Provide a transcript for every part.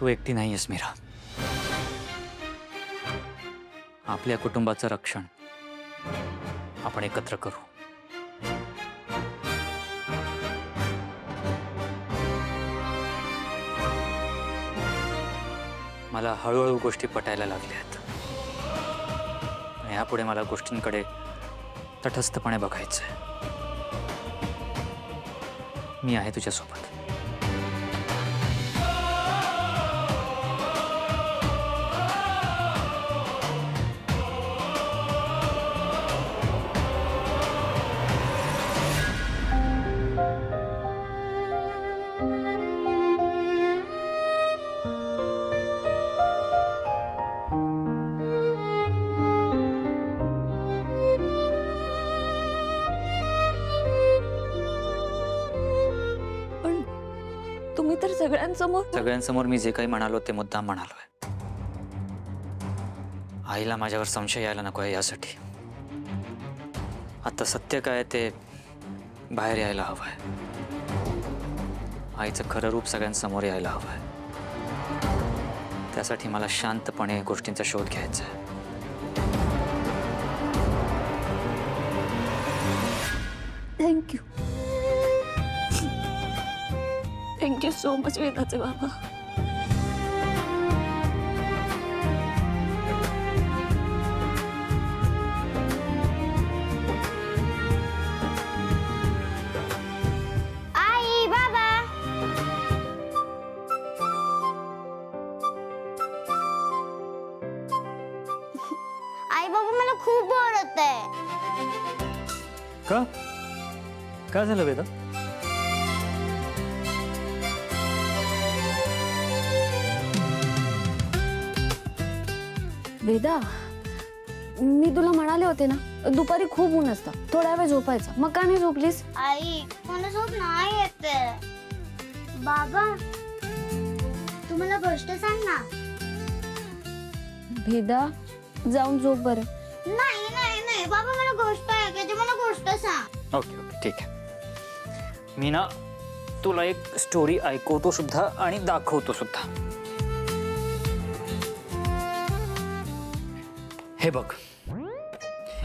तू एकटी नाहीयेस मीरा. आपल्या कुटुंबाचं रक्षण आपण एकत्र करू. मला हळूहळू गोष्टी पटायला लागल्यात. यापुढे मला गोष्टींकडे तटस्थपणे बघायचंय. मी आहे तुझ्यासोबत. तुम्ही तर सगळ्यांसमोर मी जे काही म्हणालो ते मुद्दाम म्हणालोय. आईला माझ्यावर संशय यायला नको आहे यासाठी. आता सत्य काय ते बाहेर यायला हवंय. आईचं खरं रूप सगळ्यांसमोर यायला हवंय. त्यासाठी मला शांतपणे गोष्टींचा शोध घ्यायचा आहे. थँक्यू. थँक्यू सो मच वेदाचे बाबा. आई बाबा आई बाबा मला खूप बोर होतंय. का काय झालं वेदा? वेदा, मी तुला म्हणाले होते ना दुपारी खूप ऊन असतं, थोड्या वेळ झोपायचं. मग का नाही झोपलीस? आई मला झोप नाही येते. बाबा तू मला गोष्ट सांग ना. वेदा, जाऊन झोप बरं. नाही नाही नाही बाबा मला गोष्ट ऐकायची. मला गोष्ट सांग. ओके ओके ठीक आहे. मी ना तुला एक स्टोरी ऐकवतो सुद्धा आणि दाखवतो सुद्धा. हे बघ,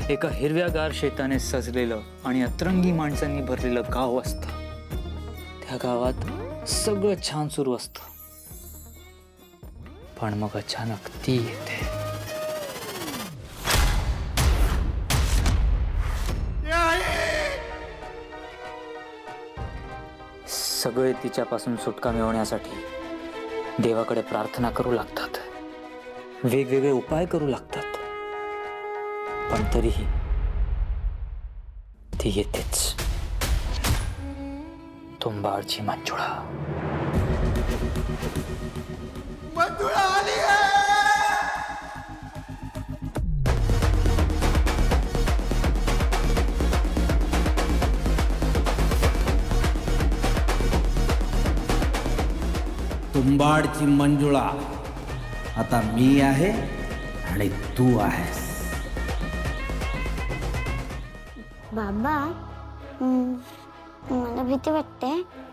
एका हिरव्यागार शेताने सजलेलं आणि अतरंगी माणसांनी भरलेलं गाव असतं. त्या गावात सगळं छान सुरू असतं. पण मग अचानक ती येते. सगळे तिच्यापासून सुटका मिळवण्यासाठी देवाकडे प्रार्थना करू लागतात. वेगवेगळे उपाय करू लागतात. पण तरीही ती येतेच. तुंबाडची मंजुळा. मंजुळा आली आहे. तुंबाडची मंजुळा आता मी आहे आणि तू आहेस. बाबा मला भीती वाटते.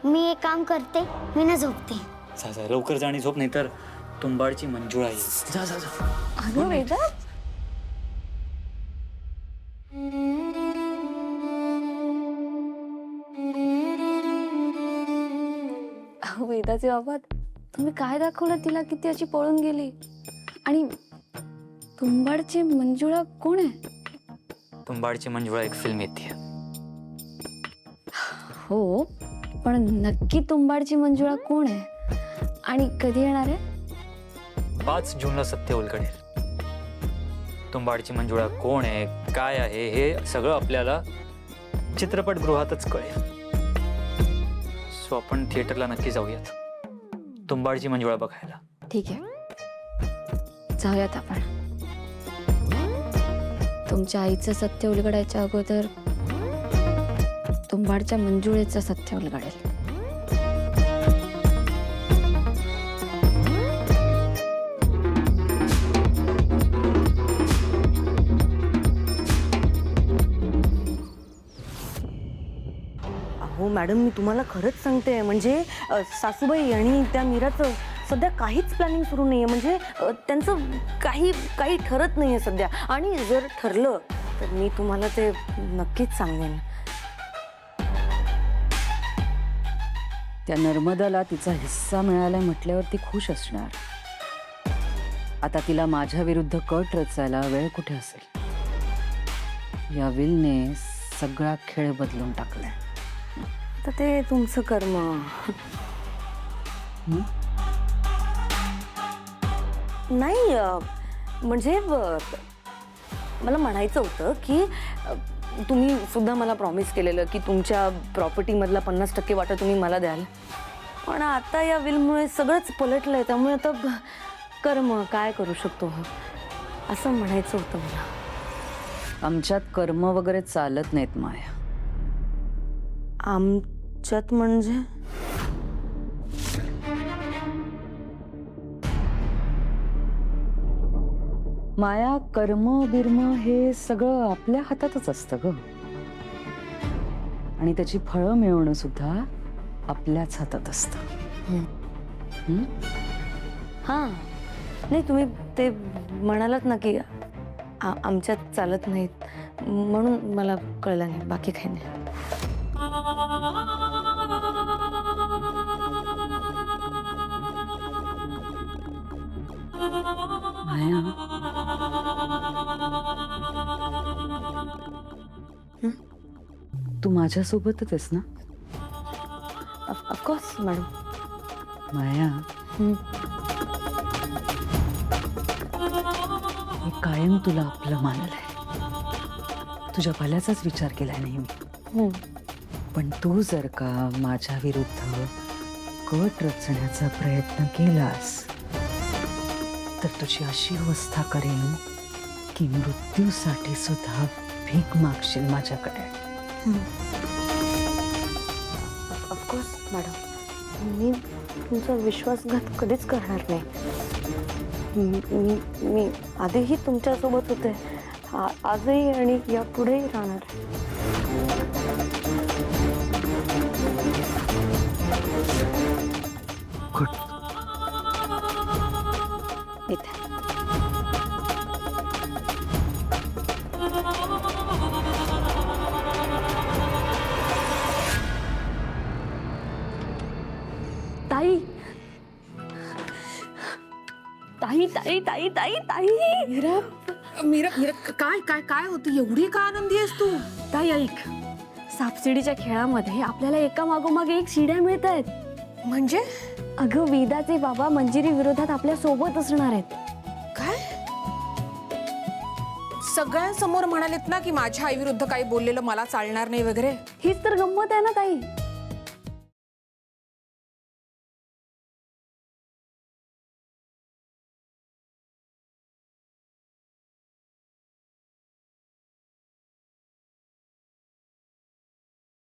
मी एक काम करते. मी ना झोपते. जा जा लवकर जा आणि झोप, नाही तर तुंबाडची मंजुळा येईल. जा जा जा. अगं वेदा, वेदाचे बाबा, तुम्ही काय दाखवलं तिला? किती अशी पळून गेली. आणि तुंबाडची मंजुळा कोण आहे? तुंबाडची मंजुळा एक फिल्म येते. हो, पण नक्की तुंबाडची मंजुळा कोण आहे आणि कधी येणार आहे? 5 जूनला सत्य उलगडेल. तुंबाडची मंजुळा कोण आहे, काय आहे, हे सगळं आपल्याला चित्रपटगृहातच कळेल. सो आपण थिएटरला नक्की जाऊयात तुंबाडची मंजुळा बघायला. ठीक आहे, जाऊयात आपण. तुमच्या आईचं सत्य उलगडायच्या अगोदर तुंबाडच्या मंजुळेचं सत्य उलगडेल. हो मॅडम, मी तुम्हाला खरंच सांगते. म्हणजे सासूबाई आणि त्या मीराचं सध्या काहीच प्लॅनिंग सुरू नाहीये. म्हणजे त्यांचं काही ठरत नाहीये सध्या. आणि जर ठरलं तर मी तुम्हाला ते नक्कीच सांगेन. त्या नर्मदाला तिचा हिस्सा मिळाला म्हटल्यावर ती खुश असणार. आता तिला माझ्या विरुद्ध कट रचायला वेळ कुठे असेल. या विलने सगळा खेळ बदलून टाकलाय. तर ते तुमचं कर्म. नाही म्हणजे मला म्हणायचं होतं की तुम्ही सुद्धा मला प्रॉमिस केलेलं की तुमच्या प्रॉपर्टीमधला 50% वाटा तुम्ही मला द्याल. पण आता या विलमुळे सगळंच पलटलंय. त्यामुळे आता कर्म काय करू शकतो असं म्हणायचं होतं मला. आमच्यात कर्म वगैरे चालत नाहीत माया. आमच्यात म्हणजे माया, कर्म बिर्म हे सगळं आपल्या हातातच असतं ग. आणि त्याची फळं मिळवणं सुद्धा आपल्याच हातात असतं. हां नाही तुम्ही ते म्हणालात ना की आमच्यात चालत नाहीत म्हणून मला कळलं नाही. बाकी काही नाही. माया, तू माझ्यासोबतच आहेस ना? Of course madam. माया, मी कायम तुला आपलं मानलंय. तुझ्या भल्याचाच विचार केलाय नेहमी. पण तू जर का माझ्या विरुद्ध कट रचण्याचा प्रयत्न केलास तर तुझी अशी अवस्था करेन की मृत्यूसाठी सुद्धा भीक मागशील माझ्याकडे. Of course madam. मी तुमचा विश्वासघात कधीच करणार नाही. मी आधीही तुमच्यासोबत होते, आजही आणि यापुढेही राहणार. गुड. इथे ताई, ताई ताई ताई ताई ताई. मीरा मीरा मीरा काय काय काय होतं? एवढी का आनंदी आहेस तू? ताई ऐक, सापशिडीच्या खेळामध्ये आपल्याला एका मागोमाग एक शिड्या मिळत आहेत. म्हणजे अगं, वेदाचे बाबा मंजिरी विरोधात आपल्या सोबत असणार आहेत. काय? सगळ्यांसमोर म्हणालेत ना की माझ्या आईविरुद्ध काही बोललेलं मला चालणार नाही वगैरे. हीच तर गंमत आहे ना ताई.